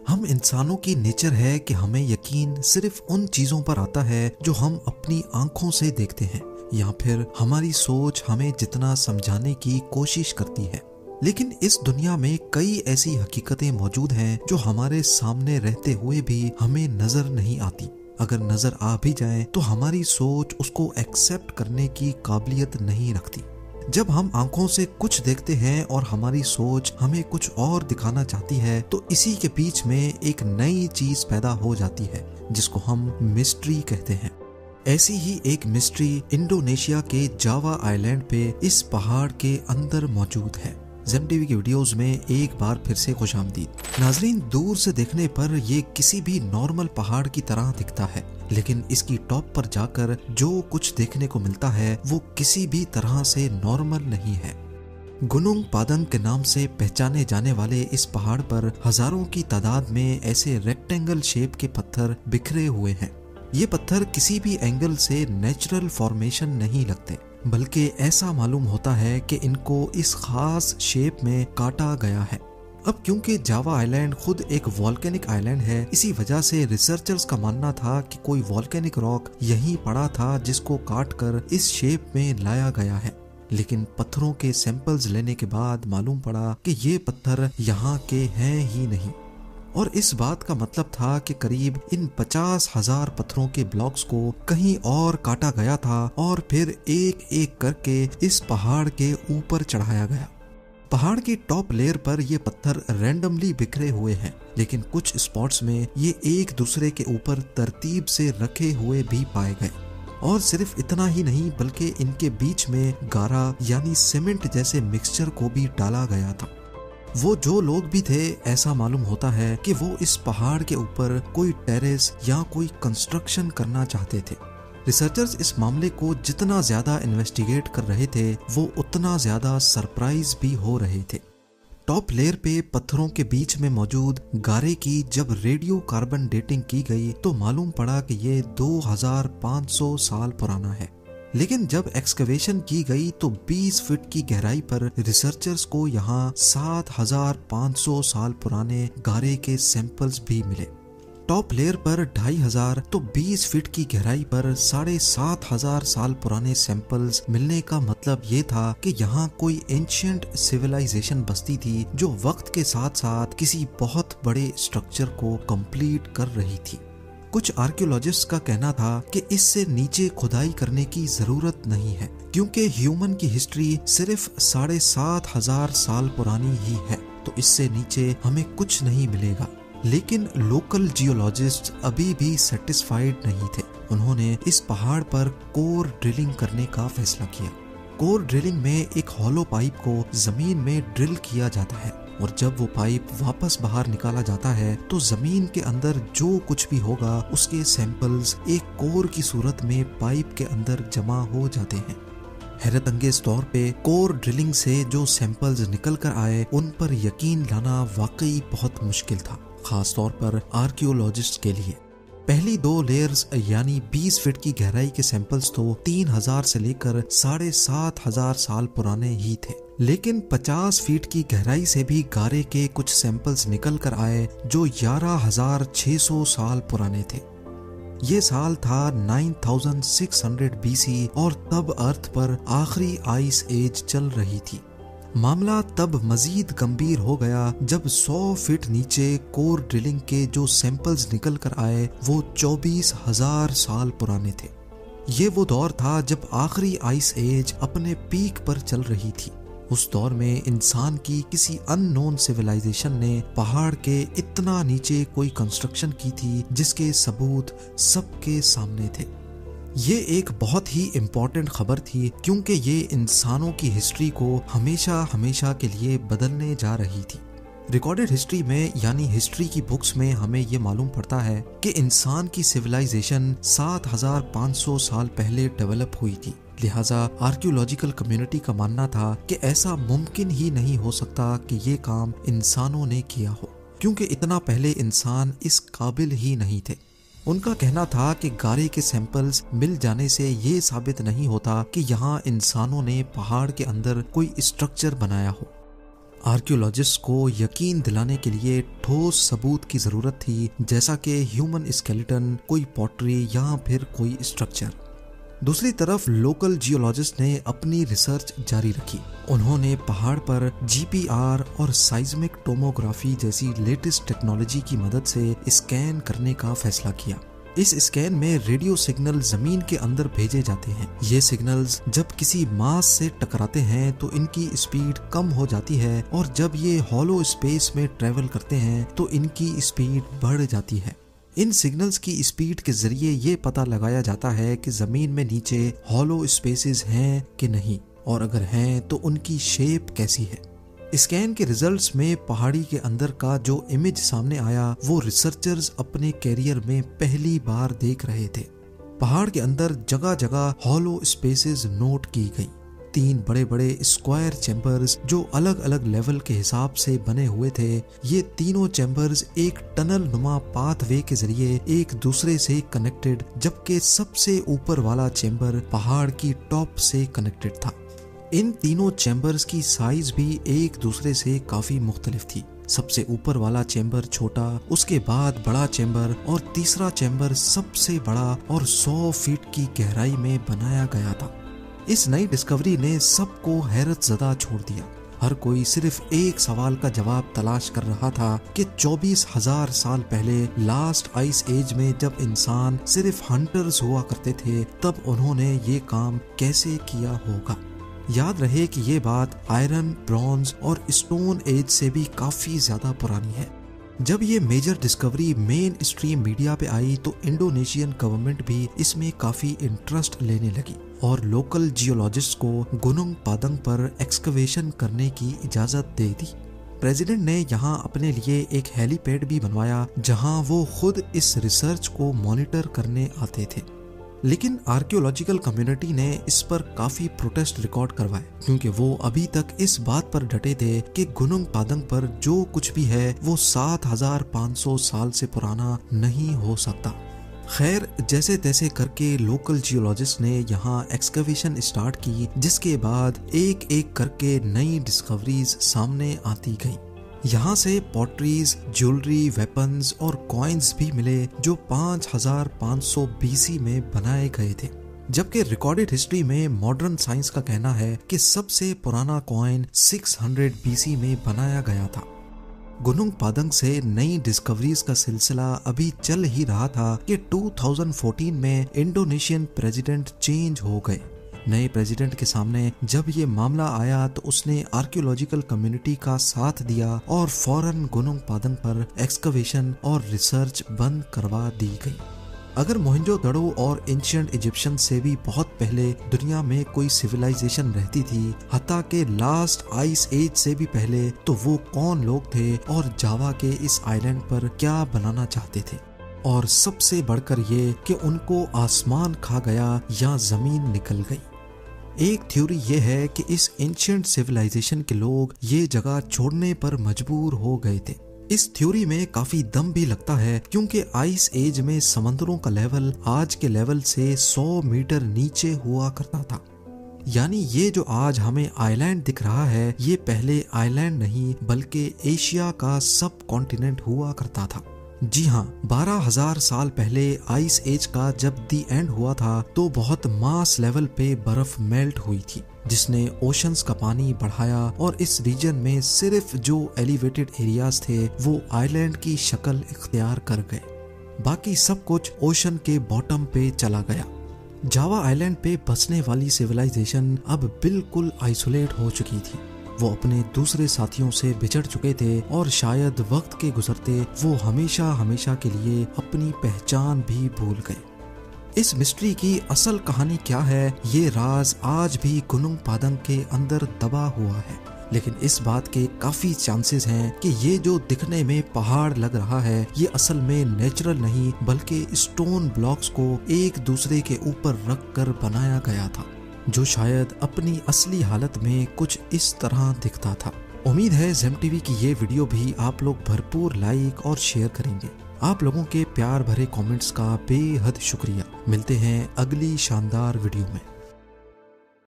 हम इंसानों की नेचर है कि हमें यकीन सिर्फ उन चीजों पर आता है जो हम अपनी आंखों से देखते हैं, या फिर हमारी सोच हमें जितना समझाने की कोशिश करती है। लेकिन इस दुनिया में कई ऐसी हकीकतें मौजूद हैं जो हमारे सामने रहते हुए भी हमें नजर नहीं आती। अगर नजर आ भी जाए तो हमारी सोच उसको एक्सेप्ट करने की काबिलियत नहीं रखती। जब हम आंखों से कुछ देखते हैं और हमारी सोच हमें कुछ और दिखाना चाहती है, तो इसी के बीच में एक नई चीज पैदा हो जाती है जिसको हम मिस्ट्री कहते हैं। ऐसी ही एक मिस्ट्री इंडोनेशिया के जावा आइलैंड पे इस पहाड़ के अंदर मौजूद है। ज़ेम टीवी की वीडियोस में एक बार फिर से खुशामदीद। नाजरीन, दूर से देखने पर ये किसी भी नॉर्मल पहाड़ की तरह दिखता है, लेकिन इसकी टॉप पर जाकर जो कुछ देखने को मिलता है वो किसी भी तरह से नॉर्मल नहीं है। गुनुंग पादंग के नाम से पहचाने जाने वाले इस पहाड़ पर हजारों की तादाद में ऐसे रेक्टेंगल शेप के पत्थर बिखरे हुए हैं। ये पत्थर किसी भी एंगल से नेचुरल फॉर्मेशन नहीं लगते, बल्कि ऐसा मालूम होता है कि इनको इस खास शेप में काटा गया है। अब क्योंकि जावा आइलैंड खुद एक वॉल्केनिक आइलैंड है, इसी वजह से रिसर्चर्स का मानना था कि कोई वॉल्केनिक रॉक यहीं पड़ा था जिसको काट कर इस शेप में लाया गया है। लेकिन पत्थरों के सैंपल्स लेने के बाद मालूम पड़ा कि ये पत्थर यहाँ के हैं ही नहीं, और इस बात का मतलब था कि करीब इन 50,000 पत्थरों के ब्लॉक्स को कहीं और काटा गया था और फिर एक एक करके इस पहाड़ के ऊपर चढ़ाया गया। पहाड़ की टॉप लेयर पर ये पत्थर रैंडमली बिखरे हुए हैं, लेकिन कुछ स्पॉट्स में ये एक दूसरे के ऊपर तरतीब से रखे हुए भी पाए गए। और सिर्फ इतना ही नहीं, बल्कि इनके बीच में गारा यानी सीमेंट जैसे मिक्सचर को भी डाला गया था। वो जो लोग भी थे, ऐसा मालूम होता है कि वो इस पहाड़ के ऊपर कोई टेरेस या कोई कंस्ट्रक्शन करना चाहते थे। रिसर्चर्स इस मामले को जितना ज्यादा इन्वेस्टिगेट कर रहे थे, वो उतना ज्यादा सरप्राइज भी हो रहे थे। टॉप लेयर पे पत्थरों के बीच में मौजूद गारे की जब रेडियो कार्बन डेटिंग की गई तो मालूम पड़ा कि ये 2500 साल पुराना है। लेकिन जब एक्सकवेशन की गई तो 20 फीट की गहराई पर रिसर्चर्स को यहाँ 7500 साल पुराने गारे के सैंपल्स भी मिले। टॉप लेयर पर 2500 तो 20 फीट की गहराई पर 7500 साल पुराने सैंपल्स मिलने का मतलब ये था कि यहाँ कोई एंशिएंट सिविलाइजेशन बस्ती थी जो वक्त के साथ साथ किसी बहुत बड़े स्ट्रक्चर को कंप्लीट कर रही थी। कुछ आर्कियोलॉजिस्ट का कहना था कि इससे नीचे खुदाई करने की जरूरत नहीं है, क्योंकि ह्यूमन की हिस्ट्री सिर्फ 7500 साल पुरानी ही है, तो इससे नीचे हमें कुछ नहीं मिलेगा। लेकिन लोकल जियोलॉजिस्ट अभी भी सेटिस्फाइड नहीं थे। उन्होंने इस पहाड़ पर कोर ड्रिलिंग करने का फैसला किया। कोर ड्रिलिंग में एक हॉलो पाइप को जमीन में ड्रिल किया जाता है, और जब वो पाइप वापस बाहर निकाला जाता है तो जमीन के अंदर जो कुछ भी होगा उसके सैंपल्स एक कोर की सूरत में पाइप के अंदर जमा हो जाते हैं। हैरत अंगेज तौर पे कोर ड्रिलिंग से जो सैंपल्स निकल कर आए उन पर यकीन लाना वाकई बहुत मुश्किल था, खास तौर पर आर्कियोलॉजिस्ट के लिए। पहली 2 लेयर्स यानी 20 फीट की गहराई के सैंपल्स तो 3000 से लेकर 7500 साल पुराने ही थे, लेकिन 50 फीट की गहराई से भी गारे के कुछ सैंपल्स निकल कर आए जो 11600 साल पुराने थे। ये साल था 9600 BC और तब अर्थ पर आखिरी आइस एज चल रही थी। मामला तब मजीद गंभीर हो गया जब 100 फीट नीचे कोर ड्रिलिंग के जो सैंपल्स निकल कर आए वो 24,000 साल पुराने थे। ये वो दौर था जब आखिरी आइस एज अपने पीक पर चल रही थी। उस दौर में इंसान की किसी अननोन सिविलाइजेशन ने पहाड़ के इतना नीचे कोई कंस्ट्रक्शन की थी जिसके सबूत सबके सामने थे। ये एक बहुत ही इम्पोर्टेंट खबर थी, क्योंकि ये इंसानों की हिस्ट्री को हमेशा हमेशा के लिए बदलने जा रही थी। रिकॉर्डेड हिस्ट्री में यानी हिस्ट्री की बुक्स में हमें ये मालूम पड़ता है कि इंसान की सिविलाइजेशन 7500 साल पहले डेवलप हुई थी। लिहाजा आर्कियोलॉजिकल कम्युनिटी का मानना था कि ऐसा मुमकिन ही नहीं हो सकता कि ये काम इंसानों ने किया हो, क्योंकि इतना पहले इंसान इस काबिल ही नहीं थे। उनका कहना था कि गारे के सैंपल्स मिल जाने से ये साबित नहीं होता कि यहाँ इंसानों ने पहाड़ के अंदर कोई स्ट्रक्चर बनाया हो। आर्कियोलॉजिस्ट को यकीन दिलाने के लिए ठोस सबूत की जरूरत थी, जैसा कि ह्यूमन स्केलेटन, कोई पॉटरी या फिर कोई स्ट्रक्चर। दूसरी तरफ लोकल जियोलॉजिस्ट ने अपनी रिसर्च जारी रखी। उन्होंने पहाड़ पर जीपीआर और साइज्मिक टोमोग्राफी जैसी लेटेस्ट टेक्नोलॉजी की मदद से स्कैन करने का फैसला किया। इस स्कैन में रेडियो सिग्नल जमीन के अंदर भेजे जाते हैं। ये सिग्नल्स जब किसी मास से टकराते हैं तो इनकी स्पीड कम हो जाती है, और जब ये हॉलो स्पेस में ट्रेवल करते हैं तो इनकी स्पीड बढ़ जाती है। इन सिग्नल्स की स्पीड के जरिए ये पता लगाया जाता है कि जमीन में नीचे हॉलो स्पेसेस हैं कि नहीं, और अगर हैं तो उनकी शेप कैसी है। स्कैन के रिजल्ट्स में पहाड़ी के अंदर का जो इमेज सामने आया वो रिसर्चर्स अपने कैरियर में पहली बार देख रहे थे। पहाड़ के अंदर जगह जगह हॉलो स्पेसेस नोट की गई। 3 बड़े बड़े स्क्वायर चैम्बर्स जो अलग अलग लेवल के हिसाब से बने हुए थे। ये तीनों चैम्बर्स एक टनल नुमा पाथवे के जरिए एक दूसरे से कनेक्टेड, जबकि सबसे ऊपर वाला चैम्बर पहाड़ की टॉप से कनेक्टेड था। इन तीनों चैम्बर्स की साइज भी एक दूसरे से काफी मुख्तलिफ थी। सबसे ऊपर वाला चैम्बर छोटा, उसके बाद बड़ा चैम्बर, और तीसरा चैम्बर सबसे बड़ा और 100 फीट की गहराई में बनाया गया था। इस नई डिस्कवरी ने सबको हैरत ज़दा छोड़ दिया। हर कोई सिर्फ एक सवाल का जवाब तलाश कर रहा था कि 24,000 साल पहले लास्ट आइस एज में जब इंसान सिर्फ हंटर्स हुआ करते थे, तब उन्होंने ये काम कैसे किया होगा। याद रहे कि ये बात आयरन, ब्रॉन्ज और स्टोन एज से भी काफी ज्यादा पुरानी है। जब ये major discovery mainstream media पे आई तो इंडोनेशियन गवर्नमेंट भी इसमें काफी इंटरेस्ट लेने लगी और लोकल जियोलॉजिस्ट को गुनुंग पादंग पर एक्सकवेशन करने की इजाजत दे दी। प्रेसिडेंट ने यहाँ अपने लिए एक हेलीपैड भी बनवाया जहाँ वो खुद इस रिसर्च को मॉनिटर करने आते थे। लेकिन आर्कियोलॉजिकल कम्युनिटी ने इस पर काफी प्रोटेस्ट रिकॉर्ड करवाए, क्योंकि वो अभी तक इस बात पर डटे थे कि गुनुंग पादंग पर जो कुछ भी है वो 7,500 साल से पुराना नहीं हो सकता। खैर, जैसे तैसे करके लोकल जियोलॉजिस्ट ने यहाँ एक्सकवेशन स्टार्ट की, जिसके बाद एक एक करके नई डिस्कवरीज सामने आती गई। यहाँ से पॉटरीज, ज्वेलरी, वेपन्स और कॉइन्स भी मिले जो 5,500 BC में बनाए गए थे। जबकि रिकॉर्डेड हिस्ट्री में मॉडर्न साइंस का कहना है कि सबसे पुराना कॉइन 600 BC में बनाया गया था। गुनुंग पादंग से नई डिस्कवरीज का सिलसिला अभी चल ही रहा था कि 2014 में इंडोनेशियन प्रेसिडेंट चेंज हो गए। नए प्रेसिडेंट के सामने जब ये मामला आया तो उसने आर्कियोलॉजिकल कम्युनिटी का साथ दिया और फौरन गुनुंग पादंग पर एक्सकवेशन और रिसर्च बंद करवा दी गई। अगर मोहनजोदड़ो और एंशिएंट इजिप्शियन से भी बहुत पहले दुनिया में कोई सिविलाइजेशन रहती थी, हत्ता के लास्ट आइस एज से भी पहले, तो वो कौन लोग थे और जावा के इस आइलैंड पर क्या बनाना चाहते थे, और सबसे बढ़कर ये कि उनको आसमान खा गया या जमीन निकल गई। एक थ्योरी ये है कि इस एंशिएंट सिविलाइजेशन के लोग ये जगह छोड़ने पर मजबूर हो गए थे। इस थ्योरी में काफी दम भी लगता है, क्योंकि आइस एज में समंदरों का लेवल आज के लेवल से 100 मीटर नीचे हुआ करता था। यानी ये जो आज हमें आइलैंड दिख रहा है, ये पहले आइलैंड नहीं बल्कि एशिया का सब कॉन्टिनेंट हुआ करता था। जी हाँ, 12,000 साल पहले आइस एज का जब दी एंड हुआ था तो बहुत मास लेवल पे बर्फ मेल्ट हुई थी, जिसने ओशंस का पानी बढ़ाया और इस रीजन में सिर्फ जो एलिवेटेड एरियाज थे वो आइलैंड की शक्ल इख्तियार कर गए। बाकी सब कुछ ओशन के बॉटम पे चला गया। जावा आइलैंड पे बसने वाली सिविलाइजेशन अब बिल्कुल आइसोलेट हो चुकी थी। वो अपने दूसरे साथियों से बिछड़ चुके थे और शायद वक्त के गुजरते वो हमेशा हमेशा के लिए अपनी पहचान भी भूल गए। इस मिस्ट्री की असल कहानी क्या है, ये राज आज भी गुनुंग पादंग के अंदर दबा हुआ है। लेकिन इस बात के काफी चांसेस हैं कि ये जो दिखने में पहाड़ लग रहा है, ये असल में नेचुरल नहीं बल्कि स्टोन ब्लॉक्स को एक दूसरे के ऊपर रख कर बनाया गया था, जो शायद अपनी असली हालत में कुछ इस तरह दिखता था। उम्मीद है ज़ेम टीवी की ये वीडियो भी आप लोग भरपूर लाइक और शेयर करेंगे। आप लोगों के प्यार भरे कमेंट्स का बेहद शुक्रिया। मिलते हैं अगली शानदार वीडियो में।